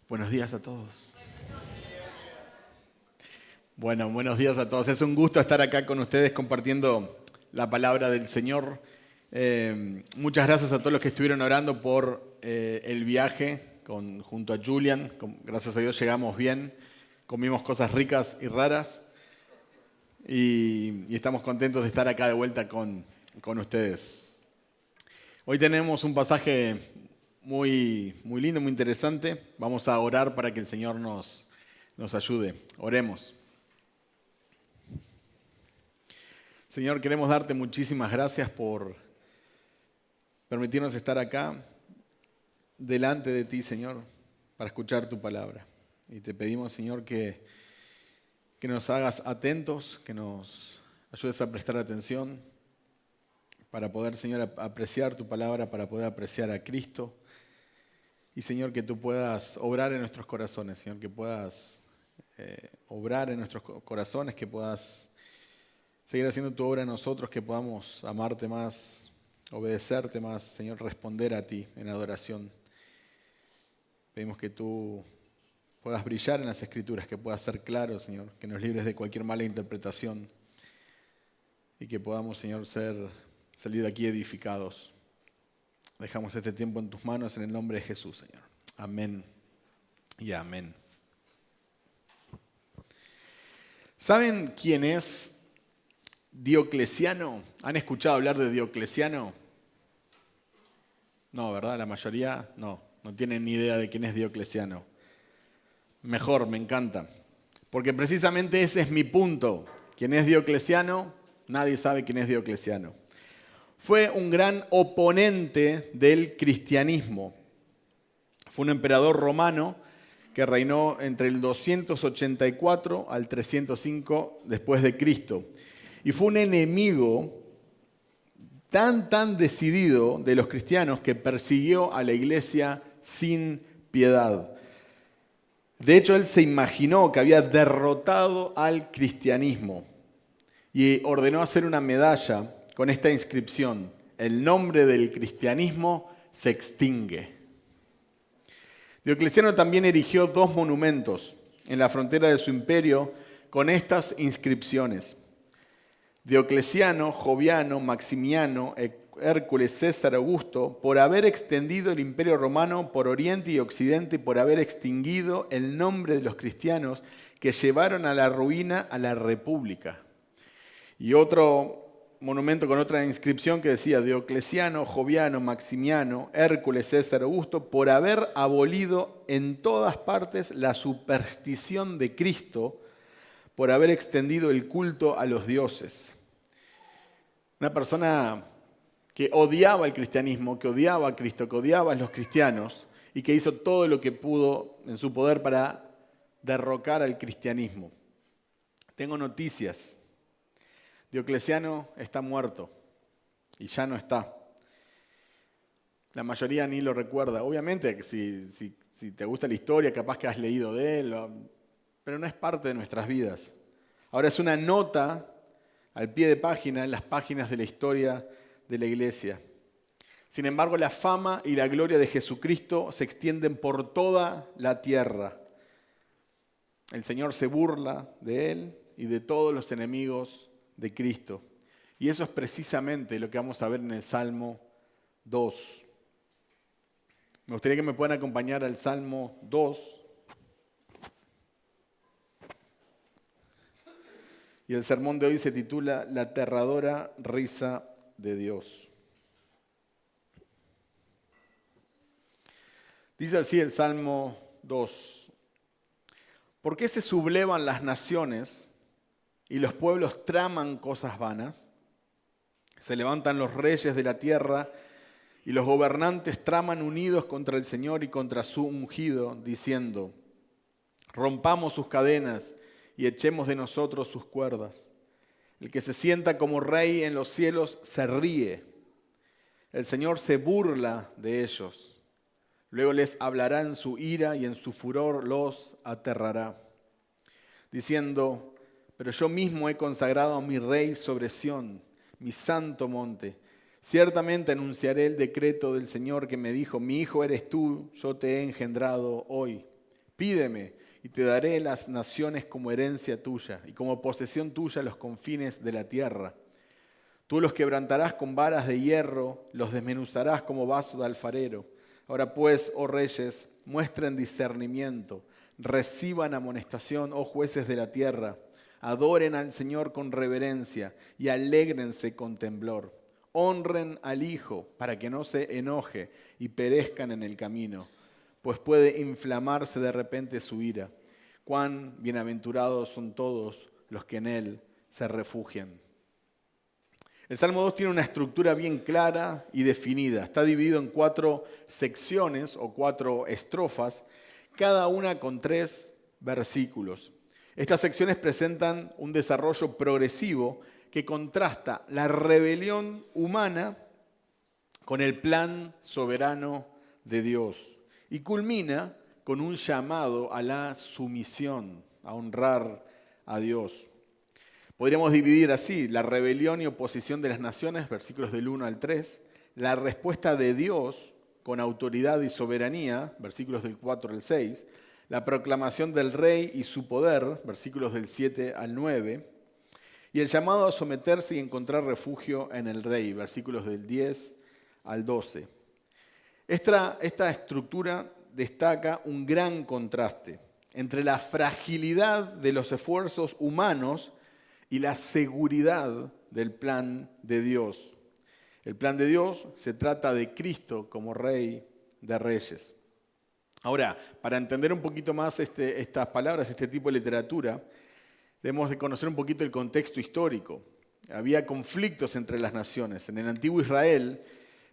Buenos días a todos. Bueno, buenos días a todos. Es un gusto estar acá con ustedes compartiendo la palabra del Señor. Muchas gracias a todos los que estuvieron orando por el viaje junto a Julian. Gracias a Dios llegamos bien, comimos cosas ricas y raras y estamos contentos de estar acá de vuelta con ustedes. Hoy tenemos un pasaje muy lindo, muy interesante. Vamos a orar para que el Señor nos ayude. Oremos. Señor, queremos darte muchísimas gracias por permitirnos estar acá delante de ti, Señor, para escuchar tu palabra. Y te pedimos, Señor, que nos hagas atentos, que nos ayudes a prestar atención para poder, Señor, apreciar tu palabra, para poder apreciar a Cristo. Y, Señor, que tú puedas obrar en nuestros corazones, Señor, que puedas obrar en nuestros corazones, que puedas seguir haciendo tu obra en nosotros, que podamos amarte más, obedecerte más, Señor, responder a ti en adoración. Pedimos que tú puedas brillar en las Escrituras, que puedas ser claro, Señor, que nos libres de cualquier mala interpretación y que podamos, Señor, salir de aquí edificados. Dejamos este tiempo en tus manos en el nombre de Jesús, Señor. Amén y amén. ¿Saben quién es Diocleciano? ¿Han escuchado hablar de Diocleciano? No, ¿verdad? La mayoría no tienen ni idea de quién es Diocleciano. Mejor, me encanta. Porque precisamente ese es mi punto. ¿Quién es Diocleciano? Nadie sabe quién es Diocleciano. Fue un gran oponente del cristianismo. Fue un emperador romano que reinó entre el 284 al 305 después de Cristo. Y fue un enemigo tan decidido de los cristianos que persiguió a la iglesia sin piedad. De hecho, él se imaginó que había derrotado al cristianismo y ordenó hacer una medalla con esta inscripción: el nombre del cristianismo se extingue. Diocleciano también erigió 2 monumentos en la frontera de su imperio con estas inscripciones: Diocleciano, Joviano, Maximiano, Hércules, César, Augusto, por haber extendido el imperio romano por oriente y occidente y por haber extinguido el nombre de los cristianos que llevaron a la ruina a la república. Y otro monumento con otra inscripción que decía: Diocleciano, Joviano, Maximiano, Hércules, César, Augusto, por haber abolido en todas partes la superstición de Cristo, por haber extendido el culto a los dioses. Una persona que odiaba el cristianismo, que odiaba a Cristo, que odiaba a los cristianos y que hizo todo lo que pudo en su poder para derrocar al cristianismo. Tengo noticias. Diocleciano está muerto y ya no está. La mayoría ni lo recuerda. Obviamente, si te gusta la historia, capaz que has leído de él, pero no es parte de nuestras vidas. Ahora es una nota al pie de página en las páginas de la historia de la iglesia. Sin embargo, la fama y la gloria de Jesucristo se extienden por toda la tierra. El Señor se burla de él y de todos los enemigos de Cristo. Y eso es precisamente lo que vamos a ver en el Salmo 2. Me gustaría que me puedan acompañar al Salmo 2. Y el sermón de hoy se titula La aterradora risa de Dios. Dice así el Salmo 2. ¿Por qué se sublevan las naciones y los pueblos traman cosas vanas? Se levantan los reyes de la tierra y los gobernantes traman unidos contra el Señor y contra su ungido, diciendo: rompamos sus cadenas y echemos de nosotros sus cuerdas. El que se sienta como rey en los cielos se ríe. El Señor se burla de ellos. Luego les hablará en su ira y en su furor los aterrará, diciendo: pero yo mismo he consagrado a mi rey sobre Sión, mi santo monte. Ciertamente anunciaré el decreto del Señor que me dijo: mi hijo eres tú, yo te he engendrado hoy. Pídeme y te daré las naciones como herencia tuya y como posesión tuya los confines de la tierra. Tú los quebrantarás con varas de hierro, los desmenuzarás como vaso de alfarero. Ahora pues, oh reyes, muestren discernimiento, reciban amonestación, oh jueces de la tierra. Adoren al Señor con reverencia y alégrense con temblor. Honren al Hijo para que no se enoje y perezcan en el camino, pues puede inflamarse de repente su ira. Cuán bienaventurados son todos los que en Él se refugian. El Salmo 2 tiene una estructura bien clara y definida. Está dividido en 4 secciones o 4 estrofas, cada una con 3 versículos. Estas secciones presentan un desarrollo progresivo que contrasta la rebelión humana con el plan soberano de Dios y culmina con un llamado a la sumisión, a honrar a Dios. Podríamos dividir así la rebelión y oposición de las naciones, versículos del 1 al 3, la respuesta de Dios con autoridad y soberanía, versículos del 4 al 6, la proclamación del rey y su poder, versículos del 7 al 9, y el llamado a someterse y encontrar refugio en el rey, versículos del 10 al 12. Esta estructura destaca un gran contraste entre la fragilidad de los esfuerzos humanos y la seguridad del plan de Dios. El plan de Dios se trata de Cristo como Rey de Reyes. Ahora, para entender un poquito más estas palabras, este tipo de literatura, debemos de conocer un poquito el contexto histórico. Había conflictos entre las naciones. En el antiguo Israel,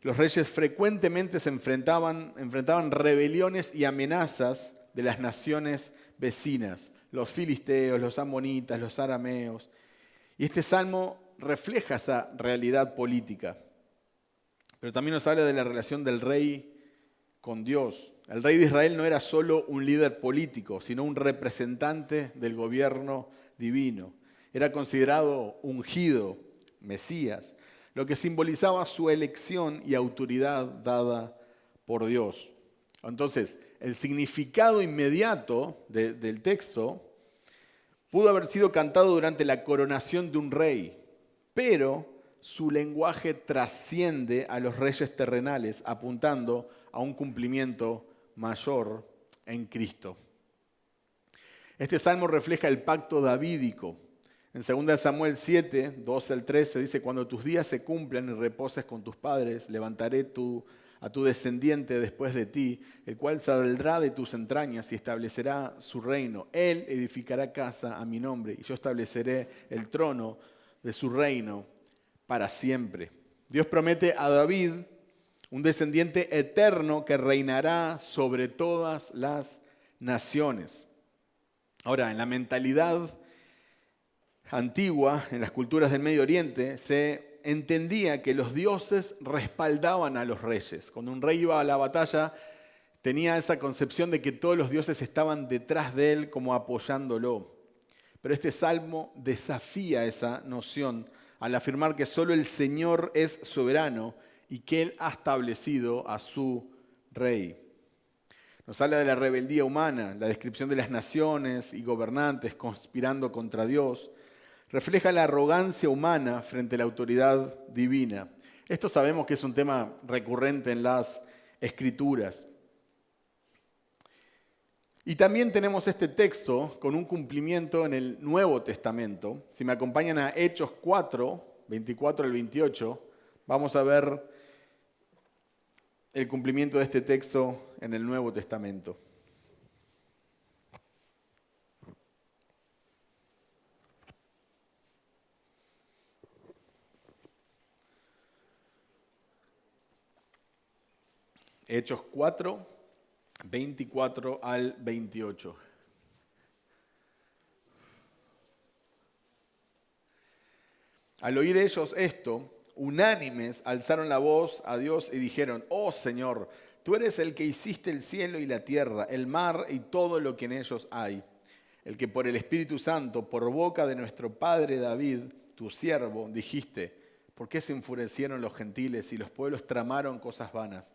los reyes frecuentemente se enfrentaban rebeliones y amenazas de las naciones vecinas, los filisteos, los amonitas, los arameos. Y este salmo refleja esa realidad política, pero también nos habla de la relación del rey con Dios. El rey de Israel no era solo un líder político, sino un representante del gobierno divino. Era considerado ungido, Mesías, lo que simbolizaba su elección y autoridad dada por Dios. Entonces, el significado inmediato del texto pudo haber sido cantado durante la coronación de un rey, pero su lenguaje trasciende a los reyes terrenales, apuntando a un cumplimiento mayor en Cristo. Este salmo refleja el pacto davídico. En 2 Samuel 7, 12 al 13 dice: cuando tus días se cumplan y reposes con tus padres, levantaré a tu descendiente después de ti, el cual saldrá de tus entrañas y establecerá su reino. Él edificará casa a mi nombre y yo estableceré el trono de su reino para siempre. Dios promete a David un descendiente eterno que reinará sobre todas las naciones. Ahora, en la mentalidad antigua, en las culturas del Medio Oriente, se entendía que los dioses respaldaban a los reyes. Cuando un rey iba a la batalla, tenía esa concepción de que todos los dioses estaban detrás de él como apoyándolo. Pero este salmo desafía esa noción al afirmar que solo el Señor es soberano y que Él ha establecido a su rey. Nos habla de la rebeldía humana, la descripción de las naciones y gobernantes conspirando contra Dios. Refleja la arrogancia humana frente a la autoridad divina. Esto sabemos que es un tema recurrente en las Escrituras. Y también tenemos este texto con un cumplimiento en el Nuevo Testamento. Si me acompañan a Hechos 4, 24 al 28, vamos a ver el cumplimiento de este texto en el Nuevo Testamento. Hechos 4, 24 al 28. Al oír ellos esto, unánimes alzaron la voz a Dios y dijeron: oh Señor, tú eres el que hiciste el cielo y la tierra, el mar y todo lo que en ellos hay, el que por el Espíritu Santo, por boca de nuestro padre David, tu siervo, dijiste: ¿por qué se enfurecieron los gentiles y los pueblos tramaron cosas vanas?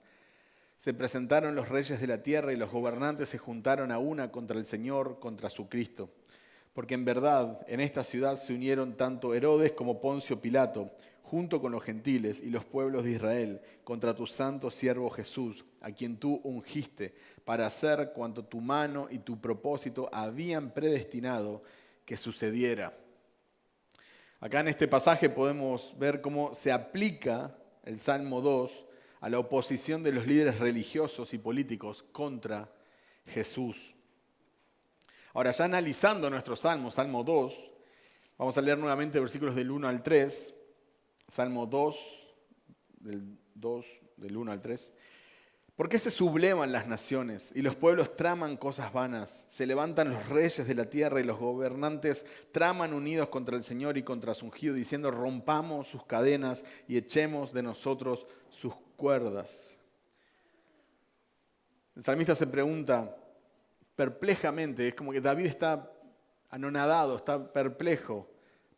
Se presentaron los reyes de la tierra y los gobernantes se juntaron a una contra el Señor, contra su Cristo. Porque en verdad en esta ciudad se unieron tanto Herodes como Poncio Pilato, junto con los gentiles y los pueblos de Israel, contra tu santo siervo Jesús, a quien tú ungiste, para hacer cuanto tu mano y tu propósito habían predestinado que sucediera. Acá en este pasaje podemos ver cómo se aplica el Salmo 2 a la oposición de los líderes religiosos y políticos contra Jesús. Ahora, ya analizando nuestro Salmo, Salmo 2, vamos a leer nuevamente versículos del 1 al 3. Salmo 2, del 1 al 3. ¿Por qué se sublevan las naciones y los pueblos traman cosas vanas? Se levantan los reyes de la tierra y los gobernantes traman unidos contra el Señor y contra su ungido, diciendo: rompamos sus cadenas y echemos de nosotros sus cuerdas. El salmista se pregunta perplejamente, es como que David está anonadado, está perplejo.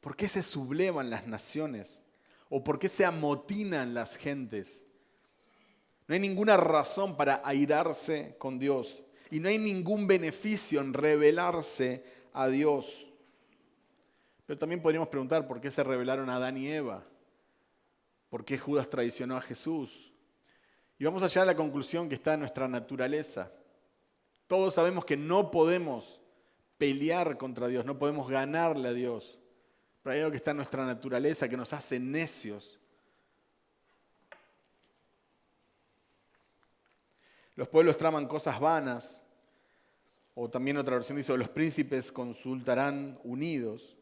¿Por qué se sublevan las naciones? ¿O por qué se amotinan las gentes? No hay ninguna razón para airarse con Dios y no hay ningún beneficio en rebelarse a Dios. Pero también podríamos preguntar por qué se rebelaron Adán y Eva, por qué Judas traicionó a Jesús. Y vamos a llegar a la conclusión que está en nuestra naturaleza. Todos sabemos que no podemos pelear contra Dios, no podemos ganarle a Dios. Pero hay algo que está en nuestra naturaleza que nos hace necios. Los pueblos traman cosas vanas, o también otra versión dice: los príncipes consultarán unidos.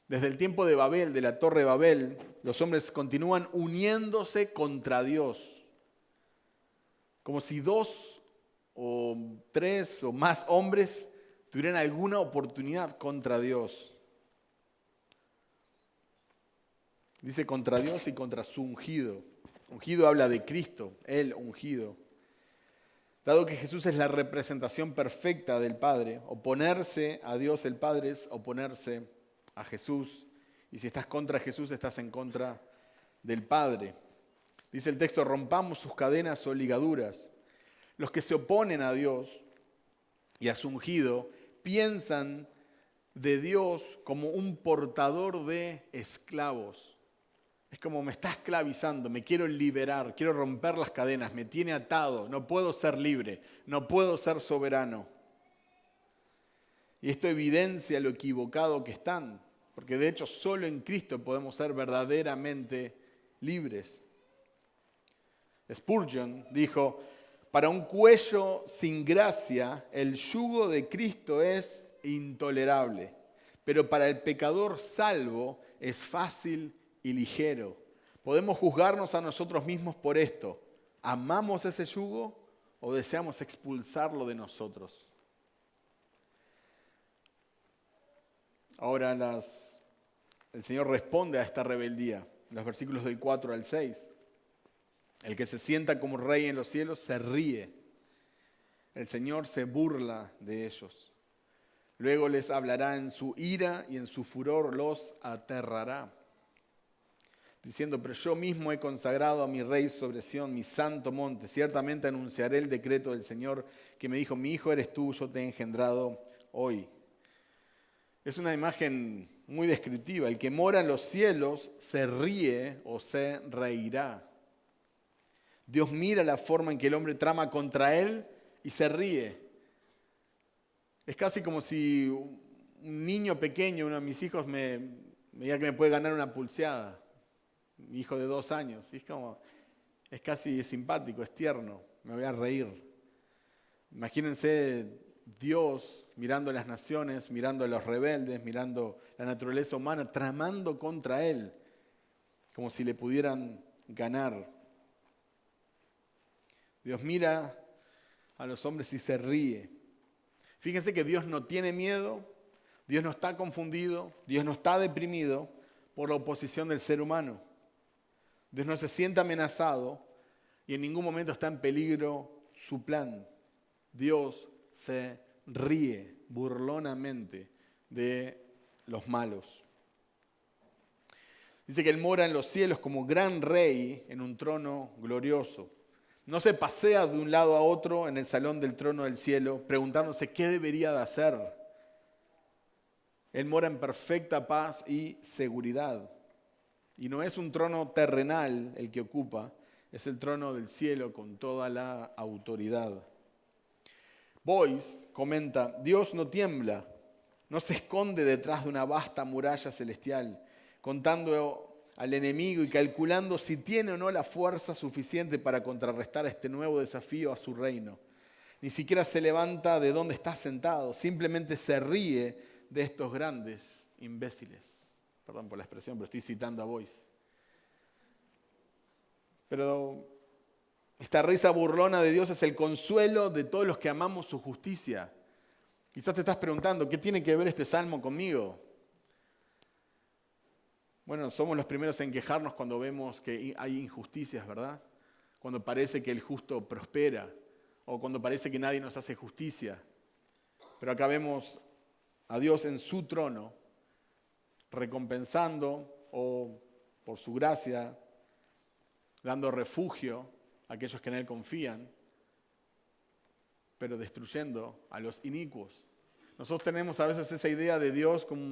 Desde el tiempo de Babel, de la torre de Babel, los hombres continúan uniéndose contra Dios. Como si 2 o 3 o más hombres tuvieran alguna oportunidad contra Dios. Dice contra Dios y contra su ungido. Ungido habla de Cristo, el ungido. Dado que Jesús es la representación perfecta del Padre, oponerse a Dios el Padre es oponerse a Jesús. Y si estás contra Jesús, estás en contra del Padre. Dice el texto: rompamos sus cadenas o ligaduras. Los que se oponen a Dios y a su ungido piensan de Dios como un portador de esclavos. Es como: me está esclavizando, me quiero liberar, quiero romper las cadenas, me tiene atado, no puedo ser libre, no puedo ser soberano. Y esto evidencia lo equivocado que están, porque de hecho solo en Cristo podemos ser verdaderamente libres. Spurgeon dijo: para un cuello sin gracia, el yugo de Cristo es intolerable, pero para el pecador salvo es fácil y ligero. Podemos juzgarnos a nosotros mismos por esto: ¿amamos ese yugo o deseamos expulsarlo de nosotros? Ahora el Señor responde a esta rebeldía, en los versículos del 4 al 6. El que se sienta como rey en los cielos se ríe. El Señor se burla de ellos. Luego les hablará en su ira y en su furor los aterrará, diciendo: pero yo mismo he consagrado a mi rey sobre Sión, mi santo monte. Ciertamente anunciaré el decreto del Señor, que me dijo: mi hijo eres tú, yo te he engendrado hoy. Es una imagen muy descriptiva. El que mora en los cielos se ríe o se reirá. Dios mira la forma en que el hombre trama contra él y se ríe. Es casi como si un niño pequeño, uno de mis hijos, me diga que me puede ganar una pulseada. Mi hijo de 2 años. Y es casi simpático, es tierno. Me voy a reír. Imagínense Dios mirando a las naciones, mirando a los rebeldes, mirando la naturaleza humana, tramando contra él, como si le pudieran ganar. Dios mira a los hombres y se ríe. Fíjense que Dios no tiene miedo, Dios no está confundido, Dios no está deprimido por la oposición del ser humano. Dios no se siente amenazado y en ningún momento está en peligro su plan. Dios se ríe burlonamente de los malos. Dice que Él mora en los cielos como gran rey en un trono glorioso. No se pasea de un lado a otro en el salón del trono del cielo preguntándose qué debería de hacer. Él mora en perfecta paz y seguridad. Y no es un trono terrenal el que ocupa, es el trono del cielo con toda la autoridad. Boyce comenta, Dios no tiembla, no se esconde detrás de una vasta muralla celestial, contando al enemigo y calculando si tiene o no la fuerza suficiente para contrarrestar este nuevo desafío a su reino. Ni siquiera se levanta de donde está sentado, simplemente se ríe de estos grandes imbéciles. Perdón por la expresión, pero estoy citando a Boyce. Pero esta risa burlona de Dios es el consuelo de todos los que amamos su justicia. Quizás te estás preguntando, ¿qué tiene que ver este salmo conmigo? Bueno, somos los primeros en quejarnos cuando vemos que hay injusticias, ¿verdad? Cuando parece que el justo prospera o cuando parece que nadie nos hace justicia. Pero acá vemos a Dios en su trono, recompensando o por su gracia, dando refugio a aquellos que en Él confían, pero destruyendo a los inicuos. Nosotros tenemos a veces esa idea de Dios como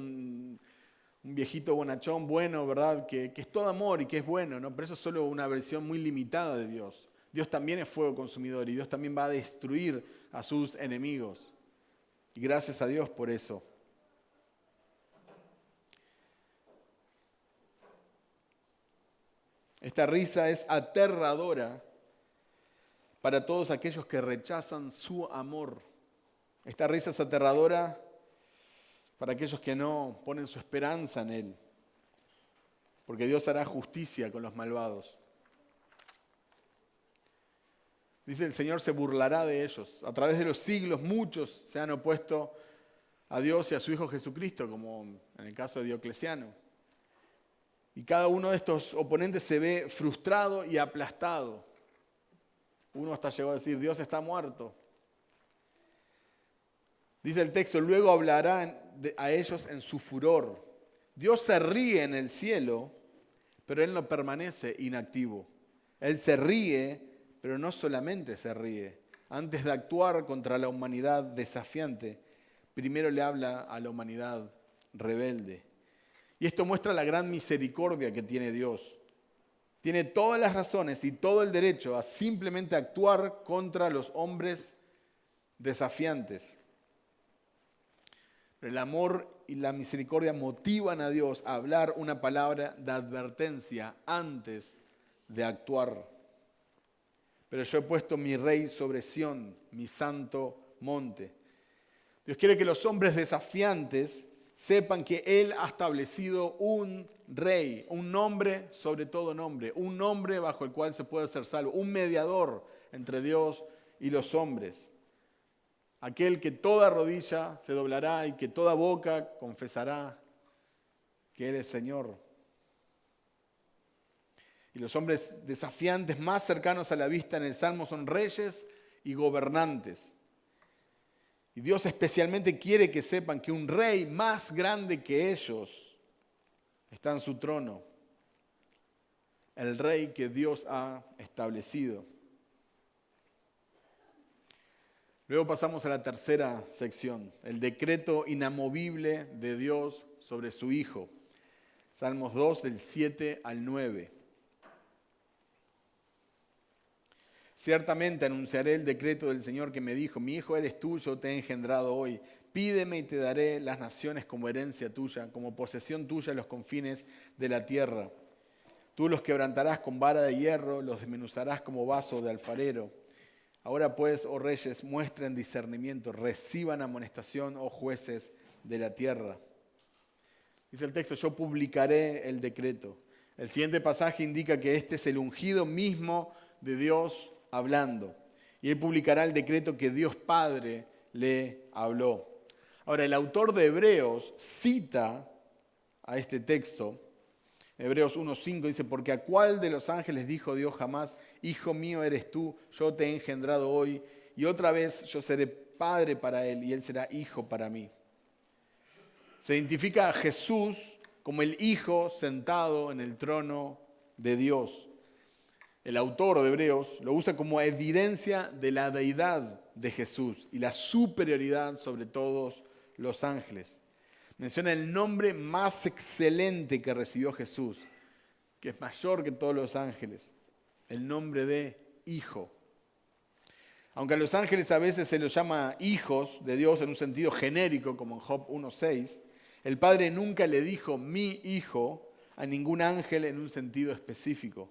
un viejito bonachón bueno, ¿verdad? Que es todo amor y que es bueno, ¿no? Pero eso es solo una versión muy limitada de Dios. Dios también es fuego consumidor y Dios también va a destruir a sus enemigos. Y gracias a Dios por eso. Esta risa es aterradora para todos aquellos que rechazan su amor. Esta risa es aterradora para aquellos que no ponen su esperanza en Él, porque Dios hará justicia con los malvados. Dice, el Señor se burlará de ellos. A través de los siglos muchos se han opuesto a Dios y a su Hijo Jesucristo, como en el caso de Diocleciano. Y cada uno de estos oponentes se ve frustrado y aplastado. Uno hasta llegó a decir, Dios está muerto. Dice el texto, luego hablará a ellos en su furor. Dios se ríe en el cielo, pero Él no permanece inactivo. Él se ríe, pero no solamente se ríe. Antes de actuar contra la humanidad desafiante, primero le habla a la humanidad rebelde. Y esto muestra la gran misericordia que tiene Dios. Tiene todas las razones y todo el derecho a simplemente actuar contra los hombres desafiantes. Pero el amor y la misericordia motivan a Dios a hablar una palabra de advertencia antes de actuar. Pero yo he puesto mi rey sobre Sión, mi santo monte. Dios quiere que los hombres desafiantes sepan que Él ha establecido un rey, un nombre sobre todo nombre, un nombre bajo el cual se puede ser salvo, un mediador entre Dios y los hombres. Aquel que toda rodilla se doblará y que toda boca confesará que Él es Señor. Y los hombres desafiantes más cercanos a la vista en el Salmo son reyes y gobernantes. Y Dios especialmente quiere que sepan que un rey más grande que ellos está en su trono. El rey que Dios ha establecido. Luego pasamos a la tercera sección, el decreto inamovible de Dios sobre su Hijo. Salmos 2, del 7 al 9. Ciertamente anunciaré el decreto del Señor que me dijo, mi hijo eres tú, yo te he engendrado hoy. Pídeme y te daré las naciones como herencia tuya, como posesión tuya en los confines de la tierra. Tú los quebrantarás con vara de hierro, los desmenuzarás como vaso de alfarero. Ahora pues, oh reyes, muestren discernimiento, reciban amonestación, oh jueces de la tierra. Dice el texto, yo publicaré el decreto. El siguiente pasaje indica que este es el ungido mismo de Dios hablando. Y él publicará el decreto que Dios Padre le habló. Ahora, el autor de Hebreos cita a este texto. Hebreos 1:5 dice, porque a cuál de los ángeles dijo Dios jamás, hijo mío eres tú, yo te he engendrado hoy, y otra vez yo seré padre para él, y él será hijo para mí. Se identifica a Jesús como el Hijo sentado en el trono de Dios. el autor de Hebreos lo usa como evidencia de la deidad de Jesús y la superioridad sobre todos los ángeles. Menciona el nombre más excelente que recibió Jesús, que es mayor que todos los ángeles, el nombre de Hijo. Aunque a los ángeles a veces se los llama hijos de Dios en un sentido genérico, como en Job 1:6, el Padre nunca le dijo mi hijo a ningún ángel en un sentido específico.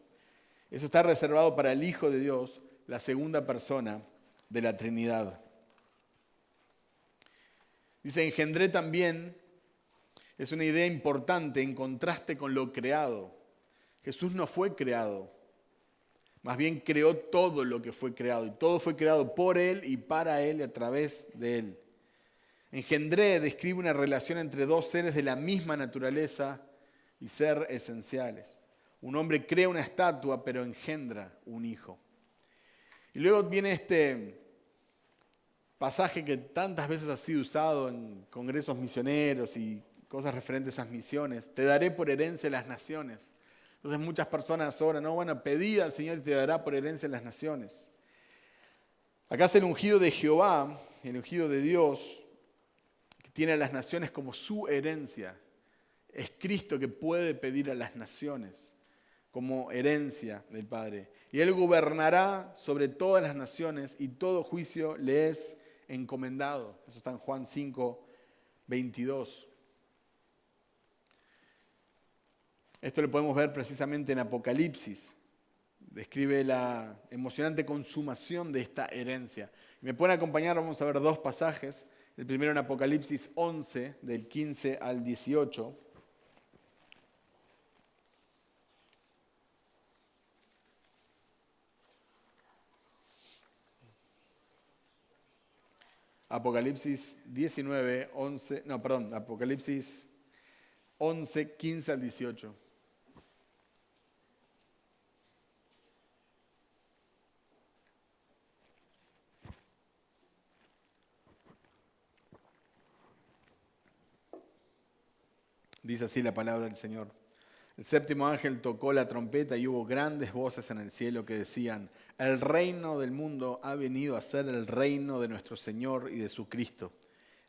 Eso está reservado para el Hijo de Dios, la segunda persona de la Trinidad. Dice, engendré también, es una idea importante en contraste con lo creado. Jesús no fue creado, más bien creó todo lo que fue creado, y todo fue creado por Él y para Él y a través de Él. Engendré describe una relación entre dos seres de la misma naturaleza y ser esenciales. Un hombre crea una estatua, pero engendra un hijo. Y luego viene este pasaje que tantas veces ha sido usado en congresos misioneros y cosas referentes a esas misiones. Te daré por herencia las naciones. Entonces muchas personas oran, no, bueno, pedid al Señor y te dará por herencia las naciones. Acá es el ungido de Jehová, el ungido de Dios, que tiene a las naciones como su herencia. Es Cristo que puede pedir a las naciones como herencia del Padre. Y Él gobernará sobre todas las naciones y todo juicio le es encomendado. Eso está en Juan 5:22. Esto lo podemos ver precisamente en Apocalipsis. Describe la emocionante consumación de esta herencia. Me pueden acompañar, vamos a ver dos pasajes. El primero en Apocalipsis 11, del 15 al 18. Apocalipsis 19, 11, no, perdón, Apocalipsis 11, 15 al 18. Dice así la palabra del Señor. El séptimo ángel tocó la trompeta y hubo grandes voces en el cielo que decían, el reino del mundo ha venido a ser el reino de nuestro Señor y de su Cristo.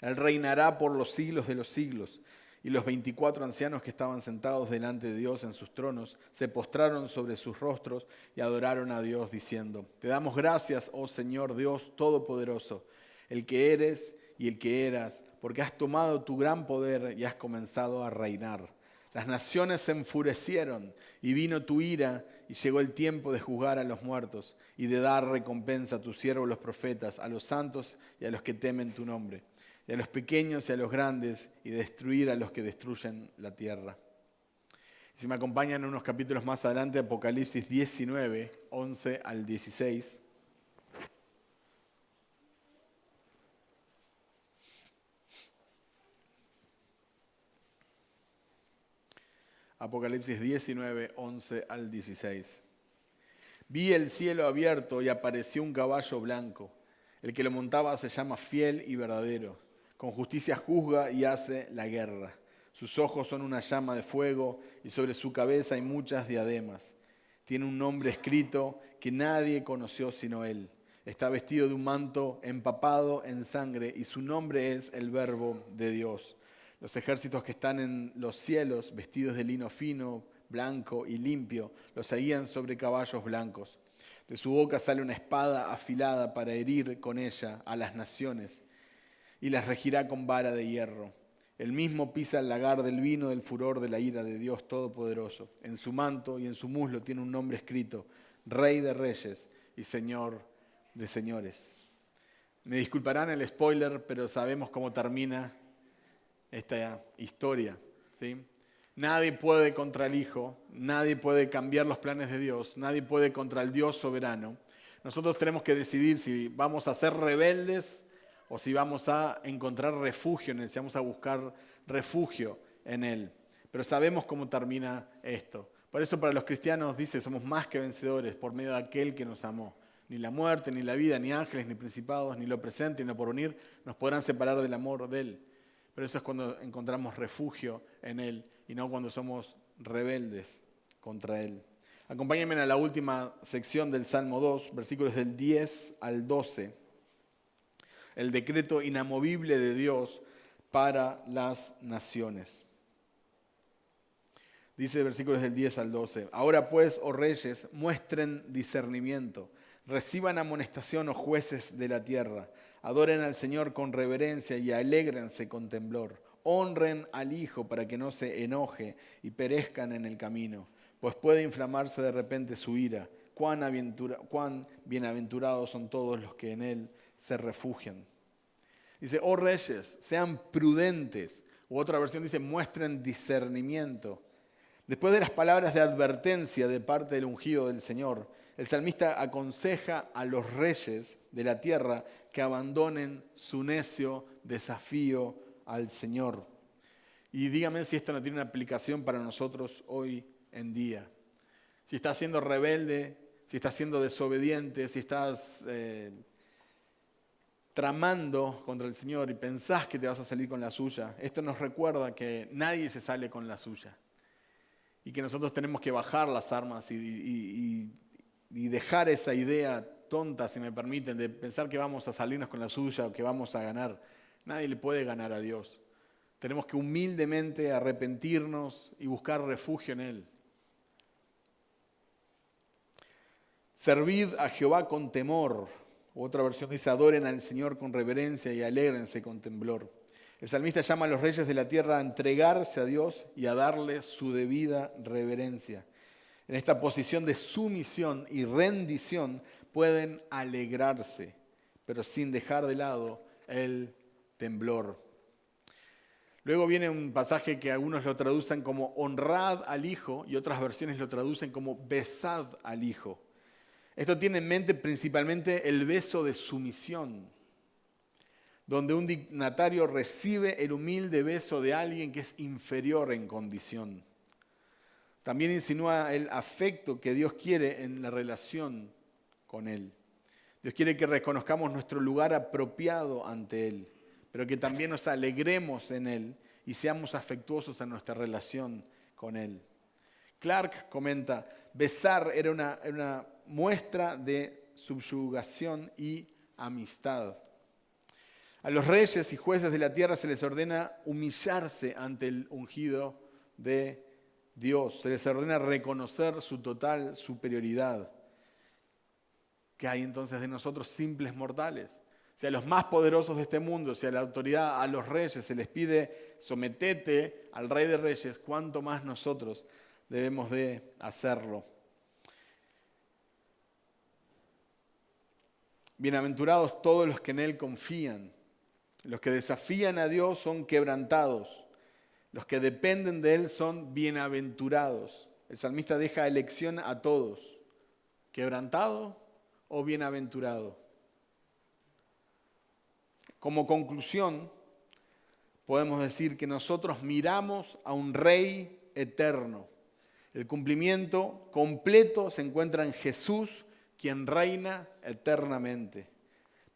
Él reinará por los siglos de los siglos. Y los 24 ancianos que estaban sentados delante de Dios en sus tronos se postraron sobre sus rostros y adoraron a Dios diciendo, te damos gracias, oh Señor Dios Todopoderoso, el que eres y el que eras, porque has tomado tu gran poder y has comenzado a reinar. Las naciones se enfurecieron y vino tu ira y llegó el tiempo de juzgar a los muertos y de dar recompensa a tus siervos los profetas, a los santos y a los que temen tu nombre, y a los pequeños y a los grandes, y destruir a los que destruyen la tierra. Si me acompañan unos capítulos más adelante, Apocalipsis 19, 11 al 16. Apocalipsis 19, 11 al 16. Vi el cielo abierto y apareció un caballo blanco. El que lo montaba se llama Fiel y Verdadero. Con justicia juzga y hace la guerra. Sus ojos son una llama de fuego y sobre su cabeza hay muchas diademas. Tiene un nombre escrito que nadie conoció sino él. Está vestido de un manto empapado en sangre y su nombre es el Verbo de Dios. Los ejércitos que están en los cielos, vestidos de lino fino, blanco y limpio, los seguían sobre caballos blancos. De su boca sale una espada afilada para herir con ella a las naciones y las regirá con vara de hierro. Él mismo pisa el lagar del vino del furor de la ira de Dios Todopoderoso. En su manto y en su muslo tiene un nombre escrito, Rey de Reyes y Señor de Señores. Me disculparán el spoiler, pero sabemos cómo termina esta historia, ¿sí? Nadie puede contra el Hijo, nadie puede cambiar los planes de Dios, nadie puede contra el Dios soberano. Nosotros tenemos que decidir si vamos a ser rebeldes o si vamos a encontrar refugio en Él, si vamos a buscar refugio en Él. Pero sabemos cómo termina esto. Por eso para los cristianos dice, somos más que vencedores por medio de aquel que nos amó. Ni la muerte, ni la vida, ni ángeles, ni principados, ni lo presente, ni lo porvenir nos podrán separar del amor de Él. Pero eso es cuando encontramos refugio en Él y no cuando somos rebeldes contra Él. Acompáñenme a la última sección del Salmo 2, versículos del 10 al 12. El decreto inamovible de Dios para las naciones. Dice versículos del 10 al 12. Ahora pues, oh reyes, muestren discernimiento. Reciban amonestación, oh jueces de la tierra. Adoren al Señor con reverencia y alégrense con temblor. Honren al Hijo para que no se enoje y perezcan en el camino, pues puede inflamarse de repente su ira. Cuán bienaventurados son todos los que en Él se refugian. Dice, oh reyes, sean prudentes. U otra versión dice, muestren discernimiento. Después de las palabras de advertencia de parte del ungido del Señor, el salmista aconseja a los reyes de la tierra que abandonen su necio desafío al Señor. Y dígame si esto no tiene una aplicación para nosotros hoy en día. Si estás siendo rebelde, si estás siendo desobediente, si estás tramando contra el Señor y pensás que te vas a salir con la suya, esto nos recuerda que nadie se sale con la suya. Y que nosotros tenemos que bajar las armas y dejar esa idea tonta, si me permiten, de pensar que vamos a salirnos con la suya o que vamos a ganar. Nadie le puede ganar a Dios. Tenemos que humildemente arrepentirnos y buscar refugio en Él. Servid a Jehová con temor. Otra versión dice, adoren al Señor con reverencia y alégrense con temblor. El salmista llama a los reyes de la tierra a entregarse a Dios y a darle su debida reverencia. En esta posición de sumisión y rendición pueden alegrarse, pero sin dejar de lado el temblor. Luego viene un pasaje que algunos lo traducen como honrad al Hijo y otras versiones lo traducen como besad al Hijo. Esto tiene en mente principalmente el beso de sumisión, donde un dignatario recibe el humilde beso de alguien que es inferior en condición. También insinúa el afecto que Dios quiere en la relación con Él. Dios quiere que reconozcamos nuestro lugar apropiado ante Él, pero que también nos alegremos en Él y seamos afectuosos en nuestra relación con Él. Clark comenta, besar era una muestra de subyugación y amistad. A los reyes y jueces de la tierra se les ordena humillarse ante el ungido de Dios. Se les ordena reconocer su total superioridad. ¿Qué hay entonces de nosotros simples mortales? Si a los más poderosos de este mundo, si a la autoridad, a los reyes se les pide sometete al Rey de Reyes, ¿cuánto más nosotros debemos de hacerlo? Bienaventurados todos los que en Él confían. Los que desafían a Dios son quebrantados. Los que dependen de Él son bienaventurados. El salmista deja elección a todos. ¿Quebrantado o bienaventurado? Como conclusión, podemos decir que nosotros miramos a un Rey eterno. El cumplimiento completo se encuentra en Jesús, quien reina eternamente.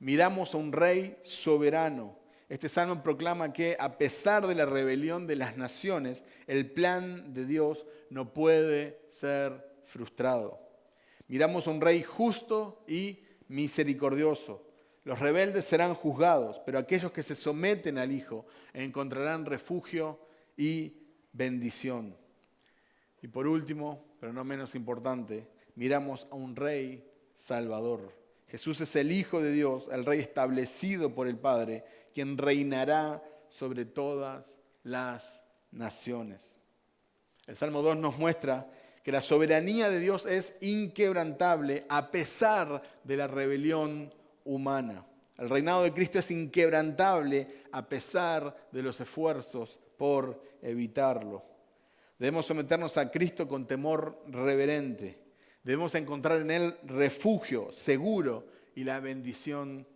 Miramos a un Rey soberano. Este salmo proclama que a pesar de la rebelión de las naciones, el plan de Dios no puede ser frustrado. Miramos a un Rey justo y misericordioso. Los rebeldes serán juzgados, pero aquellos que se someten al Hijo encontrarán refugio y bendición. Y por último, pero no menos importante, miramos a un Rey Salvador. Jesús es el Hijo de Dios, el Rey establecido por el Padre, quien reinará sobre todas las naciones. El Salmo 2 nos muestra que la soberanía de Dios es inquebrantable a pesar de la rebelión humana. El reinado de Cristo es inquebrantable a pesar de los esfuerzos por evitarlo. Debemos someternos a Cristo con temor reverente. Debemos encontrar en Él refugio seguro y la bendición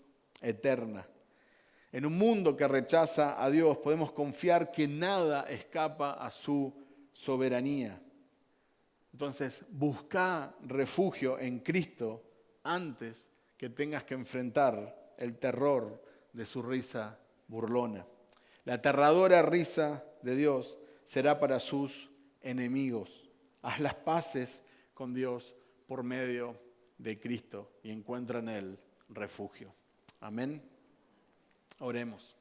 eterna. En un mundo que rechaza a Dios, podemos confiar que nada escapa a su soberanía. Entonces, busca refugio en Cristo antes que tengas que enfrentar el terror de su risa burlona. La aterradora risa de Dios será para sus enemigos. Haz las paces con Dios por medio de Cristo y encuentra en Él refugio. Amén. Oremos.